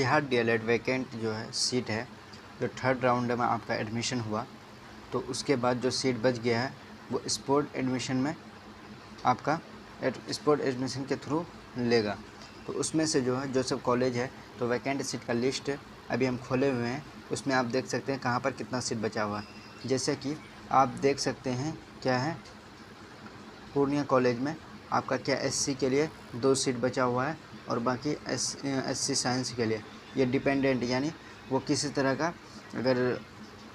Bihar DElEd vacant जो है seat है, जो थर्ड राउंड में आपका एडमिशन हुआ तो उसके बाद जो सीट बच गया है वो स्पोर्ट एडमिशन में आपका स्पोर्ट एडमिशन के थ्रू लेगा। तो उसमें से जो है जो सब कॉलेज है तो वैकेंट सीट का लिस्ट अभी हम खोले हुए हैं, उसमें आप देख सकते हैं कहाँ पर कितना सीट बचा हुआ है। जैसे कि आप देख सकते हैं क्या है, पूर्णिया कॉलेज में आपका क्या एससी के लिए 2 सीट बचा हुआ है और बाकी एससी साइंस के लिए ये डिपेंडेंट यानी वो किसी तरह का अगर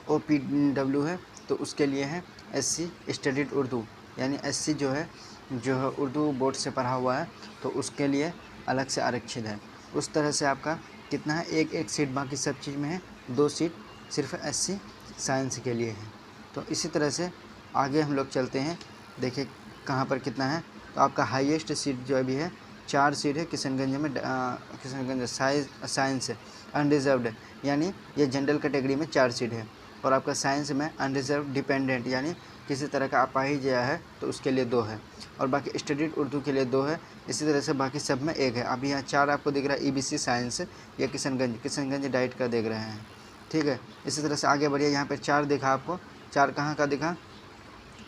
OPW है तो उसके लिए है। एससी स्टडीड उर्दू यानी एससी जो है उर्दू बोर्ड से पढ़ा हुआ है तो उसके लिए अलग से आरक्षित है। उस तरह से आपका कितना है, एक सीट बाकी सब चीज़ में है, 2 सीट सिर्फ एससी साइंस के लिए है। तो इसी तरह से आगे हम लोग चलते हैं, देखिए कहाँ पर कितना है। तो आपका हाईएस्ट सीट जो अभी है 4 सीट है किशनगंज में, किशनगंज साइंस अनरिजर्व्ड यानी ये जनरल कैटेगरी में 4 सीट है और आपका साइंस में अनरिजर्व डिपेंडेंट यानी किसी तरह का अपाहिज है तो उसके लिए 2 है और बाकी स्टडीड उर्दू के लिए 2 है। इसी तरह से बाकी सब में 1 है। अभी यहाँ 4 आपको दिख रहा है EBC साइंस या किशनगंज डाइट का देख रहे हैं, ठीक है। इसी तरह से आगे बढ़िए, यहाँ पर 4 दिखा आपको, 4 कहाँ का दिखा,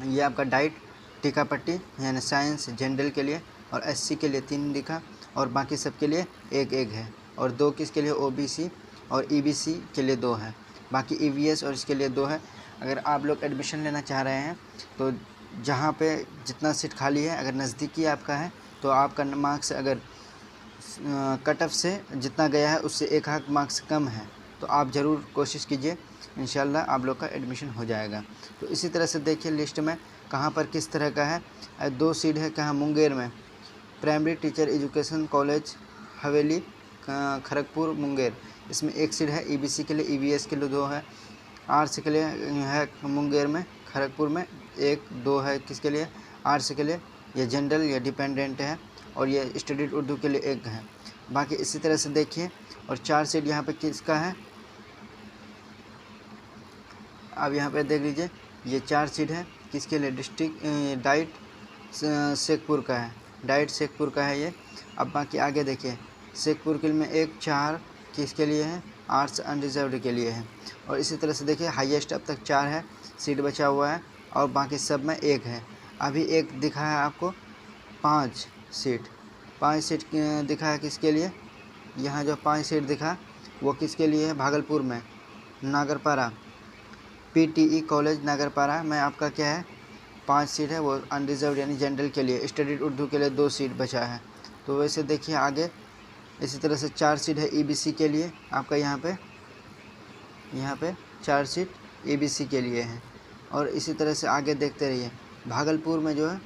ये आपका डाइट टीकापट्टी यानी साइंस जनरल के लिए और एससी के लिए 3 दिखा और बाकी सब के लिए 1 है और 2 किसके लिए OBC और EBC के लिए 2 है, बाकी EVS और इसके लिए 2 है। अगर आप लोग एडमिशन लेना चाह रहे हैं तो जहाँ पे जितना सीट खाली है अगर नज़दीकी आपका है तो आपका मार्क्स अगर कट ऑफ से जितना गया है उससे 1 आध मार्क्स कम है तो आप ज़रूर कोशिश कीजिए, इंशाल्लाह आप लोग का एडमिशन हो जाएगा। तो इसी तरह से देखिए लिस्ट में कहाँ पर किस तरह का है। 2 सीट है कहाँ, मुंगेर में primary teacher education college Haveli Kharagpur Munger, इसमें 1 सीट है। EBC के लिए EVS के लिए 2 है, आर्ट्स के लिए है मुंगेर में खड़गपुर में 1-2 है, किसके लिए आर्ट्स के लिए ये जनरल या डिपेंडेंट है और ये स्टडीड उर्दू के लिए 1 है। बाकी इसी तरह से देखिए और 4 सीट यहाँ पे किसका है, अब यहाँ पे देख लीजिए ये 4 सीट है किसके लिए, डिस्ट्रिक्ट डाइट शेखपुर का है, डाइट शेखपुर का है ये। अब बाकी आगे देखिए शेखपुर के में 1-4 किसके लिए है, आर्ट्स अनरिजर्व्ड के लिए है और इसी तरह से देखिए हाईएस्ट अब तक 4 है सीट बचा हुआ है और बाकी सब में 1 है। अभी 1 दिखा है आपको 5 सीट दिखा है किसके लिए, यहाँ जो 5 सीट दिखा वो किसके लिए है, भागलपुर में नागरपारा PTE कॉलेज नागरपारा में आपका क्या है 5 सीट है वो अनरिजर्व्ड यानी जनरल के लिए, स्टडीड उर्दू के लिए 2 सीट बचा है। तो वैसे देखिए आगे इसी तरह से 4 सीट है EBC के लिए आपका, यहाँ पे 4 सीट EBC के लिए है और इसी तरह से आगे देखते रहिए। भागलपुर में जो है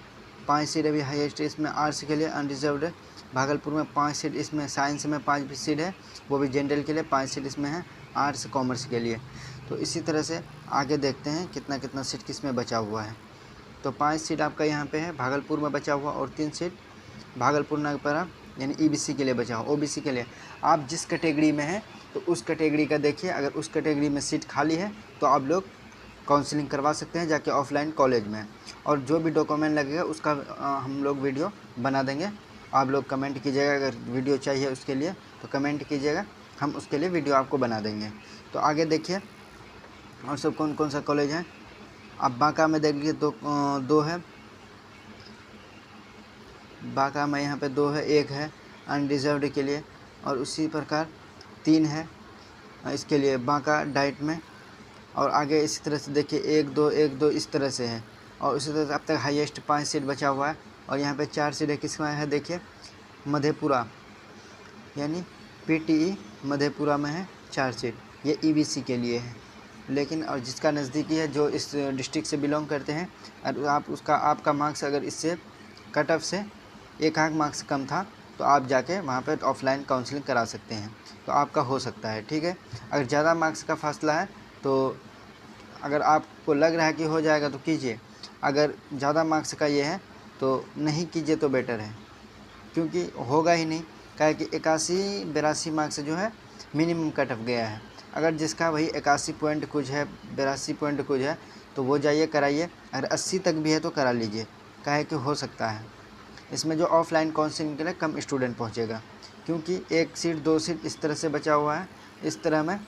5 सीट अभी हाईएस्ट, इसमें आर्ट्स के लिए अनरिजर्व्ड है। भागलपुर में 5 सीट, इसमें साइंस में 5 सीट है वो भी जनरल के लिए, 5 सीट इसमें है आर्ट्स कॉमर्स के लिए। तो इसी तरह से आगे देखते हैं कितना सीट किस में बचा हुआ है। तो 5 सीट आपका यहाँ पे है भागलपुर में बचा हुआ और 3 सीट भागलपुर नागपारा यानी EBC के लिए बचा हुआ। OBC के लिए आप जिस कैटेगरी में हैं तो उस कैटेगरी का देखिए, अगर उस कैटेगरी में सीट खाली है तो आप लोग काउंसलिंग करवा सकते हैं जाके ऑफलाइन कॉलेज में, और जो भी डॉक्यूमेंट लगेगा उसका हम लोग वीडियो बना देंगे। आप लोग कमेंट कीजिएगा, अगर वीडियो चाहिए उसके लिए तो कमेंट कीजिएगा, हम उसके लिए वीडियो आपको बना देंगे। तो आगे देखिए और सब कौन कौन सा कॉलेज है। अब बांका में देख लीजिए 2 है, बांका में यहाँ पे 2 है, 1 है अनरिजर्व्ड के लिए और उसी प्रकार 3 है इसके लिए बांका डाइट में। और आगे इसी तरह से देखिए 1-2 इस तरह से है और उसी तरह से अब तक हाईएस्ट 5 सीट बचा हुआ है और यहाँ पे 4 सीट है किसमें है, देखिए मधेपुरा यानी PTE मधेपुरा में है 4 सीट, ये EBC के लिए है। लेकिन और जिसका नज़दीकी है जो इस डिस्ट्रिक्ट से बिलोंग करते हैं और आपका मार्क्स अगर इससे कट ऑफ से 1 आध मार्क्स कम था तो आप जाके वहाँ पर ऑफलाइन काउंसलिंग करा सकते हैं, तो आपका हो सकता है, ठीक है। अगर ज़्यादा मार्क्स का फासला है तो अगर आपको लग रहा है कि हो जाएगा तो कीजिए, अगर ज़्यादा मार्क्स का ये है तो नहीं कीजिए तो बेटर है, क्योंकि होगा ही नहीं। क्या कि 81-82 मार्क्स जो है मिनिमम कट ऑफ गया है। अगर जिसका वही 81 पॉइंट कुछ है, 82 पॉइंट कुछ है तो वो जाइए कराइए, अगर 80 तक भी है तो करा लीजिए, क्या है कि हो सकता है। इसमें जो ऑफलाइन काउंसलिंग के लिए कम स्टूडेंट पहुँचेगा, क्योंकि 1 सीट 2 सीट इस तरह से बचा हुआ है। इस तरह में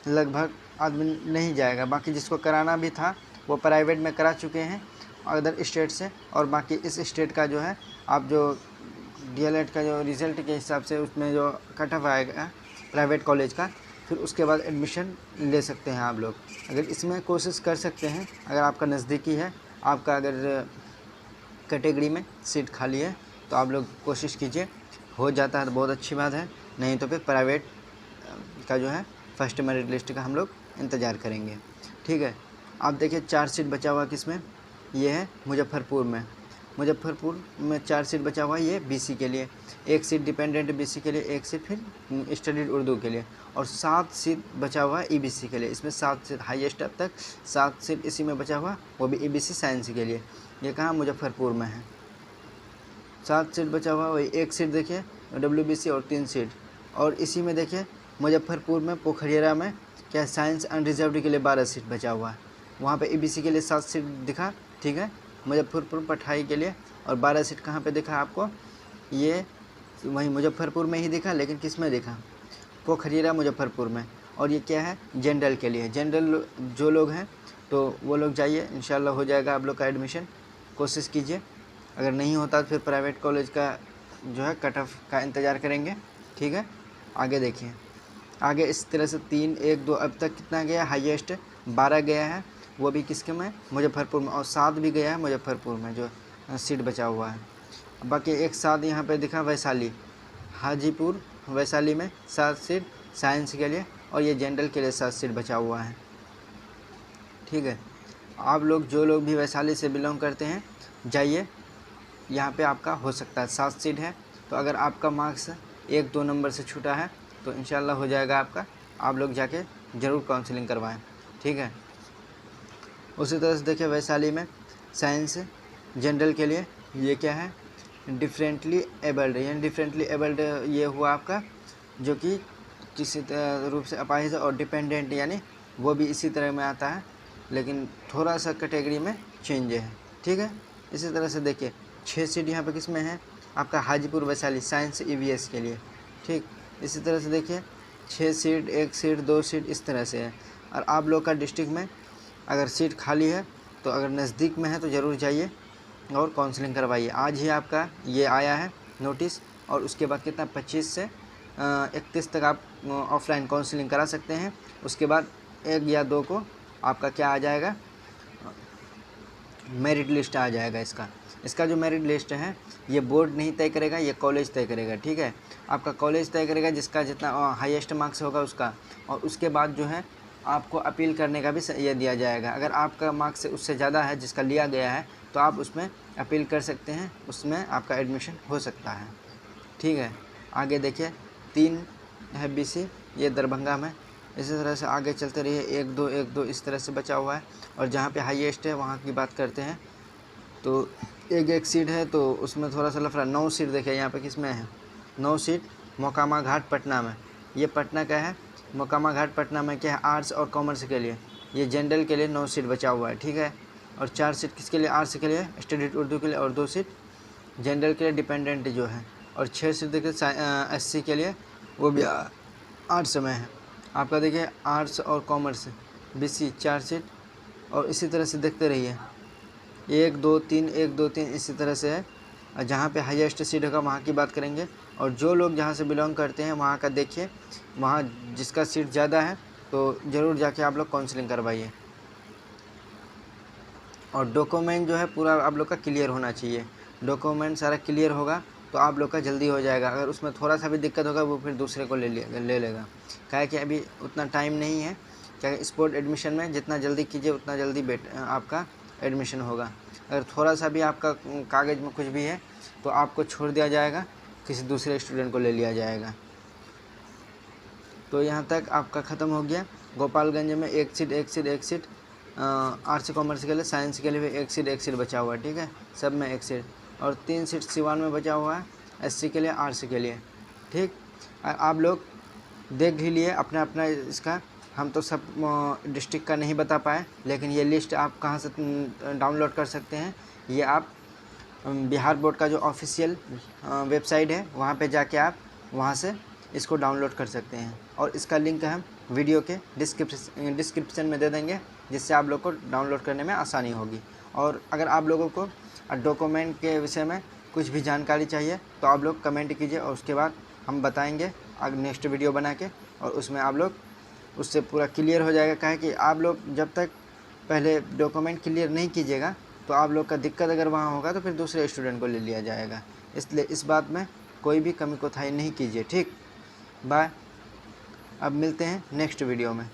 लगभग आदमी नहीं जाएगा। बाकी जिसको कराना भी था वो प्राइवेट में करा चुके हैं अदर स्टेट से, और बाकी इस स्टेट का जो है आप जो DLED का जो रिज़ल्ट के हिसाब से उसमें जो कट ऑफ आएगा प्राइवेट कॉलेज का, फिर उसके बाद एडमिशन ले सकते हैं आप लोग। अगर इसमें कोशिश कर सकते हैं, अगर आपका नज़दीकी है, आपका अगर कैटेगरी में सीट खाली है तो आप लोग कोशिश कीजिए। हो जाता है तो बहुत अच्छी बात है, नहीं तो फिर प्राइवेट का जो है फर्स्ट मेरिट लिस्ट का हम लोग इंतज़ार करेंगे। ठीक है, आप देखिए 4 सीट बचा हुआ किसमें, ये है मुजफ्फरपुर में। मुजफ्फरपुर में 4 सीट बचा हुआ है, ये BC के लिए, 1 सीट डिपेंडेंट BC के लिए, 1 सीट फिर स्टडीड उर्दू के लिए, और 7 सीट बचा हुआ है EBC के लिए। इसमें 7 सीट हाईएस्ट अब तक 7 सीट इसी में बचा हुआ, वो भी EBC साइंस के लिए। ये कहाँ, मुजफ्फरपुर में है। 7 सीट बचा हुआ, वही 1 सीट देखिए WBC और 3 सीट। और इसी में देखिए मुजफ्फरपुर में पोखरिया में क्या साइंस अनरिजर्व्ड के लिए 12 सीट बचा हुआ है। वहाँ पे EBC के लिए 7 सीट दिखा, ठीक है, मुजफ्फरपुर पठाई के लिए। और 12 सीट कहाँ पे दिखा आपको, ये वहीं मुजफ्फरपुर में ही दिखा, लेकिन किस में दिखा, पोखरिया मुजफ्फरपुर में। और ये क्या है, जनरल के लिए। जनरल जो लोग हैं तो वो लोग जाइए, इंशाल्लाह हो जाएगा आप लोग का एडमिशन। कोशिश कीजिए, अगर नहीं होता तो फिर प्राइवेट कॉलेज का जो है कट ऑफ का इंतज़ार करेंगे। ठीक है, आगे देखिए, आगे इस तरह से 3 1 2 अब तक कितना गया, हाईएस्ट 12 गया है, वो भी किसके में, मुजफ्फरपुर में। और 7 भी गया है मुजफ्फरपुर में जो सीट बचा हुआ है। बाकी एक 7 यहाँ पे दिखा वैशाली, हाजीपुर वैशाली में 7 सीट साइंस के लिए, और ये जनरल के लिए 7 सीट बचा हुआ है। ठीक है, आप लोग जो लोग भी वैशाली से बिलोंग करते हैं जाइए, यहाँ पे आपका हो सकता है 7 सीट है। तो अगर आपका मार्क्स 1-2 नंबर से छूटा है तो इंशाल्लाह हो जाएगा आपका, आप लोग जाके ज़रूर काउंसलिंग करवाएं। ठीक है, उसी तरह से देखिए वैशाली में साइंस जनरल के लिए ये क्या है, डिफरेंटली एबल्ड। यानी डिफरेंटली एबल्ड ये हुआ आपका जो कि किसी रूप से अपाहिज और डिपेंडेंट, यानी वो भी इसी तरह में आता है, लेकिन थोड़ा सा कैटेगरी में चेंज है। ठीक है, इसी तरह से देखिए 6 सीट यहाँ पे किस में है, आपका हाजीपुर वैशाली साइंस EVS के लिए। ठीक, इसी तरह से देखिए 6 सीट 1 सीट 2 सीट इस तरह से है। और आप लोग का डिस्ट्रिक्ट में अगर सीट खाली है तो अगर नज़दीक में है तो ज़रूर जाइए और काउंसलिंग करवाइए। आज ही आपका ये आया है नोटिस, और उसके बाद कितना 25 से 31 तक आप ऑफलाइन काउंसलिंग करा सकते हैं। उसके बाद 1 या 2 को आपका क्या आ जाएगा, मेरिट लिस्ट आ जाएगा। इसका जो मेरिट लिस्ट है ये बोर्ड नहीं तय करेगा, ये कॉलेज तय करेगा। ठीक है, आपका कॉलेज तय करेगा जिसका जितना हाईएस्ट मार्क्स होगा उसका, और उसके बाद जो है आपको अपील करने का भी ये दिया जाएगा। अगर आपका मार्क्स उससे ज़्यादा है जिसका लिया गया है तो आप उसमें अपील कर सकते हैं, उसमें आपका एडमिशन हो सकता है। ठीक है, आगे देखिए 3 है BC, ये दरभंगा में। इसी तरह से आगे चलते रहिए, 1 2 1 2 इस तरह से बचा हुआ है। और जहाँ पे हाईएस्ट है वहाँ की बात करते हैं तो 1 सीट है, तो उसमें थोड़ा सा लफड़ा। 9 सीट देखिए यहाँ पे किस में है, 9 सीट मोकामा घाट पटना में। ये पटना का है, मोकामा घाट पटना में क्या है, आर्ट्स और कॉमर्स के लिए। ये जनरल के लिए 9 सीट बचा हुआ है। ठीक है, और 4 सीट किसके लिए, आर्ट्स के लिए स्टडीड उर्दू के लिए, और 2 सीट जनरल के लिए डिपेंडेंट जो है। और 6 सीट देखिए SC के लिए, वो भी आर्ट्स में है। आपका देखिए आर्ट्स और कॉमर्स BC 4 सीट, और इसी तरह से देखते रहिए 1 2 3 1 2 3 इसी तरह से है। जहाँ पे हाईएस्ट सीट होगा वहाँ की बात करेंगे। और जो लोग जहाँ से बिलोंग करते हैं वहाँ का देखिए, वहाँ जिसका सीट ज़्यादा है तो ज़रूर जाके आप लोग काउंसलिंग करवाइए। और डॉक्यूमेंट जो है पूरा आप लोग का क्लियर होना चाहिए। डॉक्यूमेंट सारा क्लियर होगा तो आप लोग का जल्दी हो जाएगा। अगर उसमें थोड़ा सा भी दिक्कत होगा वो फिर दूसरे को ले लेगा। क्या है कि अभी उतना टाइम नहीं है, क्या स्पोर्ट एडमिशन में जितना जल्दी कीजिए उतना जल्दी आपका एडमिशन होगा। अगर थोड़ा सा भी आपका कागज़ में कुछ भी है तो आपको छोड़ दिया जाएगा, किसी दूसरे स्टूडेंट को ले लिया जाएगा। तो यहाँ तक आपका ख़त्म हो गया। गोपालगंज में 1 सीट आर्ट्स कॉमर्स के लिए, साइंस के लिए भी 1 सीट बचा हुआ है। ठीक है, सब में 1 सीट। और 3 सीट सिवान में बचा हुआ है SC के लिए, आर्ट्स के लिए। ठीक, आप लोग देख ही लिए अपना अपना इसका। हम तो सब डिस्ट्रिक्ट का नहीं बता पाए, लेकिन ये लिस्ट आप कहाँ से डाउनलोड कर सकते हैं, ये आप बिहार बोर्ड का जो ऑफिशियल वेबसाइट है वहाँ पे जाके आप वहाँ से इसको डाउनलोड कर सकते हैं। और इसका लिंक हम वीडियो के डिस्क्रिप्शन में दे देंगे, जिससे आप लोग को डाउनलोड करने में आसानी होगी। और अगर आप लोगों को डॉक्यूमेंट के विषय में कुछ भी जानकारी चाहिए तो आप लोग कमेंट कीजिए, और उसके बाद हम बताएंगे नेक्स्ट वीडियो बना के, और उसमें आप लोग उससे पूरा क्लियर हो जाएगा। क्या है कि आप लोग जब तक पहले डॉक्यूमेंट क्लियर नहीं कीजिएगा तो आप लोग का दिक्कत अगर वहाँ होगा तो फिर दूसरे स्टूडेंट को ले लिया जाएगा। इसलिए इस बात में कोई भी कमी कोताही नहीं कीजिए। ठीक, बाय। अब मिलते हैं नेक्स्ट वीडियो में।